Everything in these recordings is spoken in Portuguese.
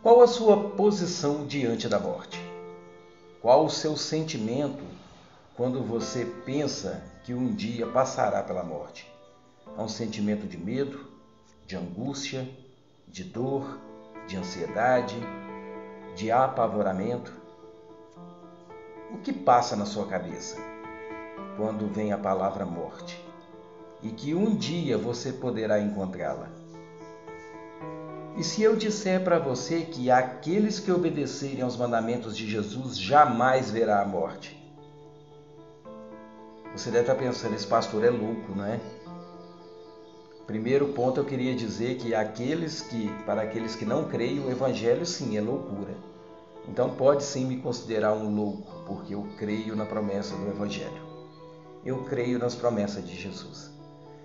Qual a sua posição diante da morte? Qual o seu sentimento quando você pensa que um dia passará pela morte? É um sentimento de medo, de angústia, de dor, de ansiedade, de apavoramento? O que passa na sua cabeça quando vem a palavra morte e que um dia você poderá encontrá-la? E se eu disser para você que aqueles que obedecerem aos mandamentos de Jesus jamais verá a morte? Você deve estar pensando, esse pastor é louco, não é? Primeiro ponto, eu queria dizer que para aqueles que não creem, o evangelho sim é loucura. Então pode sim me considerar um louco, porque eu creio na promessa do evangelho. Eu creio nas promessas de Jesus.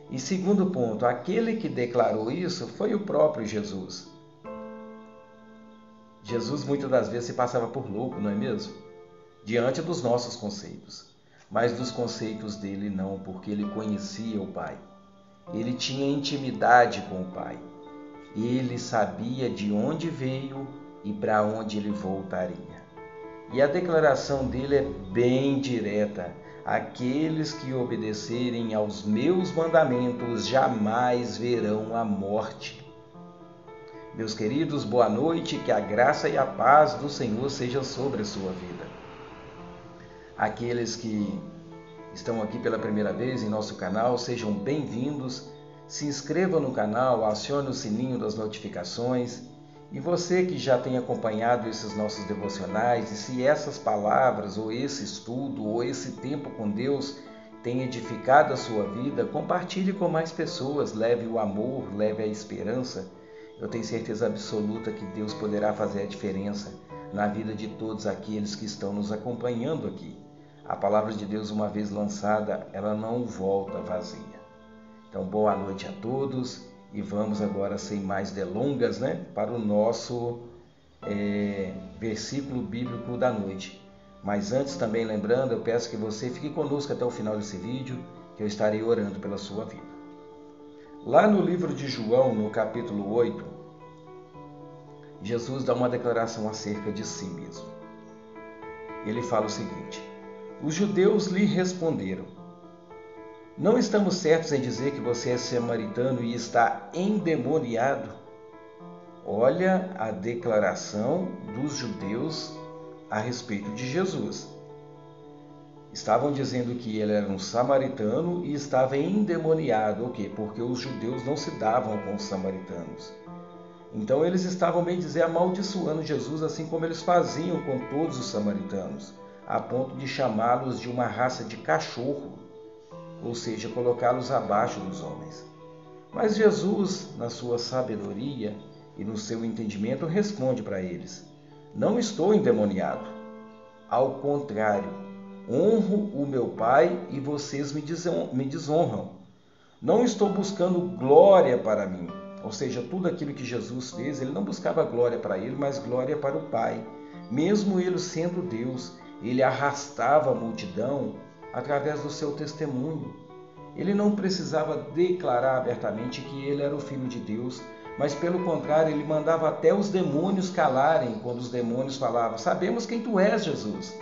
E segundo ponto, aquele que declarou isso foi o próprio Jesus. Jesus muitas das vezes se passava por louco, não é mesmo? Diante dos nossos conceitos. Mas dos conceitos dele não, porque ele conhecia o Pai. Ele tinha intimidade com o Pai. Ele sabia de onde veio e para onde ele voltaria. E a declaração dele é bem direta. Aqueles que obedecerem aos meus mandamentos jamais verão a morte. Meus queridos, boa noite, que a graça e a paz do Senhor seja sobre a sua vida. Aqueles que estão aqui pela primeira vez em nosso canal, sejam bem-vindos. Se inscreva no canal, acione o sininho das notificações. E você que já tem acompanhado esses nossos devocionais, e se essas palavras, ou esse estudo, ou esse tempo com Deus tem edificado a sua vida, compartilhe com mais pessoas, leve o amor, leve a esperança. Eu tenho certeza absoluta que Deus poderá fazer a diferença na vida de todos aqueles que estão nos acompanhando aqui. A palavra de Deus, uma vez lançada, ela não volta vazia. Então, boa noite a todos e vamos agora, sem mais delongas, para o nosso versículo bíblico da noite. Mas antes, também lembrando, eu peço que você fique conosco até o final desse vídeo, que eu estarei orando pela sua vida. Lá no livro de João, no capítulo 8, Jesus dá uma declaração acerca de si mesmo. Ele fala o seguinte: os judeus lhe responderam: não estamos certos em dizer que você é samaritano e está endemoniado? Olha a declaração dos judeus a respeito de Jesus. Estavam dizendo que ele era um samaritano e estava endemoniado. O quê? Porque os judeus não se davam com os samaritanos. Então eles estavam, bem dizer, amaldiçoando Jesus, assim como eles faziam com todos os samaritanos, a ponto de chamá-los de uma raça de cachorro, ou seja, colocá-los abaixo dos homens. Mas Jesus, na sua sabedoria e no seu entendimento, responde para eles: não estou endemoniado. Ao contrário, honro o meu Pai e vocês me desonram. Não estou buscando glória para mim. Ou seja, tudo aquilo que Jesus fez, ele não buscava glória para ele, mas glória para o Pai. Mesmo ele sendo Deus, ele arrastava a multidão através do seu testemunho. Ele não precisava declarar abertamente que ele era o Filho de Deus, mas pelo contrário, ele mandava até os demônios calarem quando os demônios falavam: sabemos quem tu és, Jesus.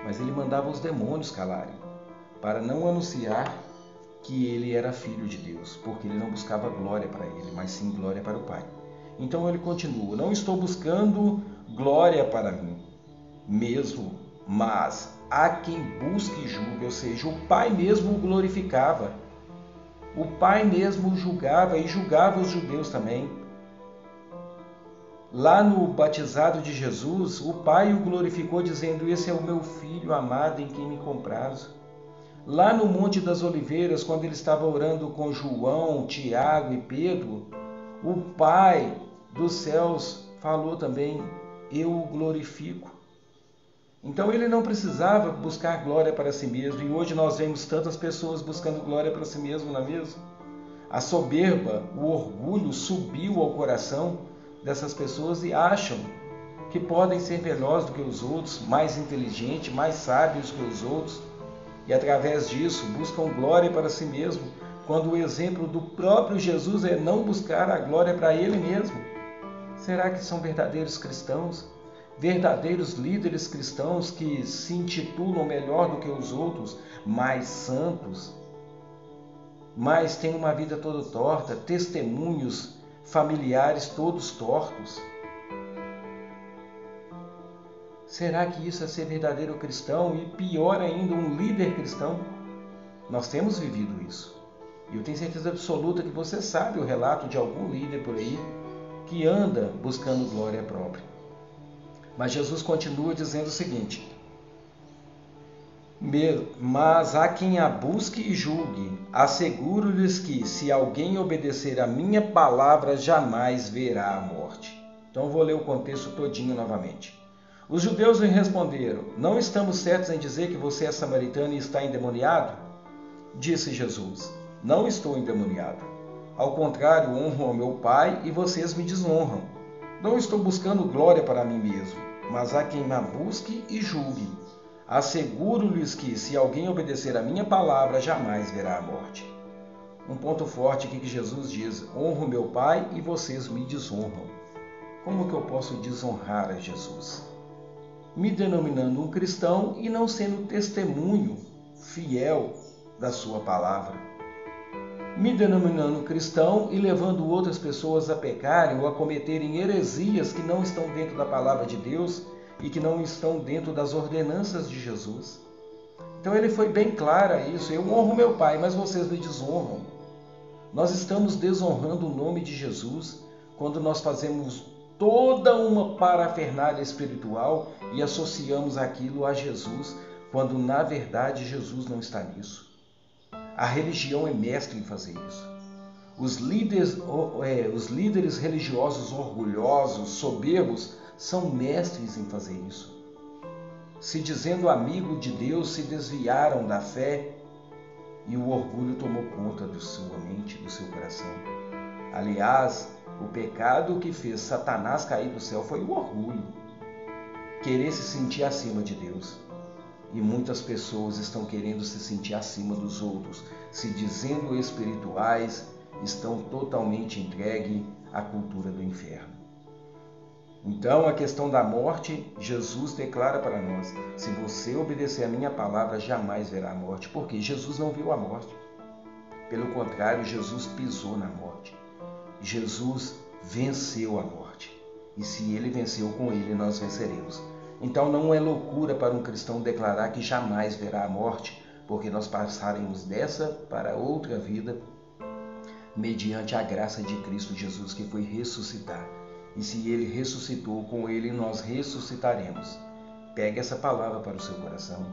Mas ele mandava os demônios calarem, para não anunciar que ele era Filho de Deus, porque ele não buscava glória para ele, mas sim glória para o Pai. Então ele continua: não estou buscando glória para mim mesmo, mas há quem busque e julgue, ou seja, o Pai mesmo o glorificava. O Pai mesmo o julgava e julgava os judeus também. Lá no batizado de Jesus, o Pai o glorificou dizendo: esse é o meu Filho amado em quem me comprazo. Lá no Monte das Oliveiras, quando ele estava orando com João, Tiago e Pedro, o Pai dos céus falou também: eu o glorifico. Então ele não precisava buscar glória para si mesmo, e hoje nós vemos tantas pessoas buscando glória para si mesmo, não é mesmo? A soberba, o orgulho subiu ao coração dessas pessoas e acham que podem ser melhores do que os outros, mais inteligentes, mais sábios que os outros, e através disso buscam glória para si mesmo, quando o exemplo do próprio Jesus é não buscar a glória para ele mesmo. Será que são verdadeiros cristãos? Verdadeiros líderes cristãos que se intitulam melhor do que os outros, mais santos, mas têm uma vida toda torta, testemunhos familiares todos tortos? Será que isso é ser verdadeiro cristão e, pior ainda, um líder cristão? Nós temos vivido isso. E eu tenho certeza absoluta que você sabe o relato de algum líder por aí que anda buscando glória própria. Mas Jesus continua dizendo o seguinte: mas há quem a busque e julgue, asseguro-lhes que, se alguém obedecer a minha palavra, jamais verá a morte. Então vou ler o contexto todinho novamente. Os judeus lhe responderam: não estamos certos em dizer que você é samaritano e está endemoniado? Disse Jesus: não estou endemoniado. Ao contrário, honro ao meu Pai e vocês me desonram. Não estou buscando glória para mim mesmo, mas há quem a busque e julgue. Asseguro-lhes que, se alguém obedecer a minha palavra, jamais verá a morte. Um ponto forte aqui que Jesus diz: honro meu Pai e vocês me desonram. Como que eu posso desonrar a Jesus? Me denominando um cristão e não sendo testemunho fiel da sua palavra. Me denominando cristão e levando outras pessoas a pecarem ou a cometerem heresias que não estão dentro da palavra de Deus e que não estão dentro das ordenanças de Jesus. Então ele foi bem claro a isso: eu honro meu Pai, mas vocês me desonram. Nós estamos desonrando o nome de Jesus quando nós fazemos toda uma parafernália espiritual e associamos aquilo a Jesus, quando na verdade Jesus não está nisso. A religião é mestre em fazer isso. Os líderes religiosos orgulhosos, soberbos, são mestres em fazer isso. Se dizendo amigo de Deus, se desviaram da fé e o orgulho tomou conta da sua mente, do seu coração. Aliás, o pecado que fez Satanás cair do céu foi o orgulho, querer se sentir acima de Deus. E muitas pessoas estão querendo se sentir acima dos outros, se dizendo espirituais, estão totalmente entregues à cultura do inferno. Então, a questão da morte, Jesus declara para nós: se você obedecer a minha palavra, jamais verá a morte. Porque Jesus não viu a morte. Pelo contrário, Jesus pisou na morte. Jesus venceu a morte. E se ele venceu, com ele nós venceremos. Então não é loucura para um cristão declarar que jamais verá a morte, porque nós passaremos dessa para outra vida mediante a graça de Cristo Jesus, que foi ressuscitar. E se ele ressuscitou, com ele nós ressuscitaremos. Pegue essa palavra para o seu coração.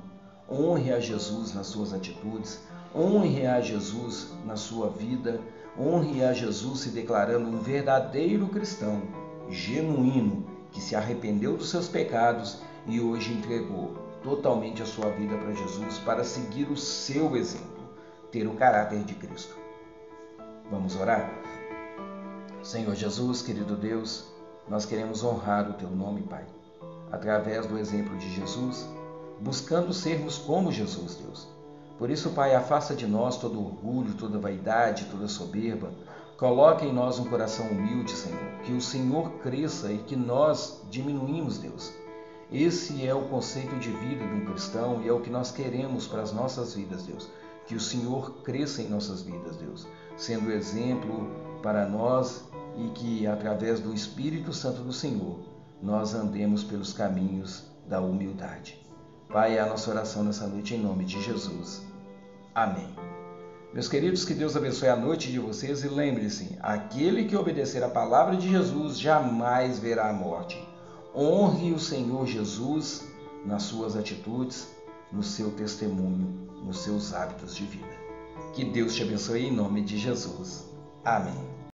Honre a Jesus nas suas atitudes, honre a Jesus na sua vida, honre a Jesus se declarando um verdadeiro cristão, genuíno, que se arrependeu dos seus pecados e hoje entregou totalmente a sua vida para Jesus para seguir o seu exemplo, ter o caráter de Cristo. Vamos orar? Senhor Jesus, querido Deus, nós queremos honrar o Teu nome, Pai, através do exemplo de Jesus, buscando sermos como Jesus, Deus. Por isso, Pai, afasta de nós todo orgulho, toda vaidade, toda soberba. Coloque em nós um coração humilde, Senhor, que o Senhor cresça e que nós diminuímos, Deus. Esse é o conceito de vida de um cristão e é o que nós queremos para as nossas vidas, Deus. Que o Senhor cresça em nossas vidas, Deus, sendo exemplo para nós e que, através do Espírito Santo do Senhor, nós andemos pelos caminhos da humildade. Pai, é a nossa oração nessa noite em nome de Jesus. Amém. Meus queridos, que Deus abençoe a noite de vocês e lembre-se, aquele que obedecer a palavra de Jesus jamais verá a morte. Honre o Senhor Jesus nas suas atitudes, no seu testemunho, nos seus hábitos de vida. Que Deus te abençoe em nome de Jesus. Amém.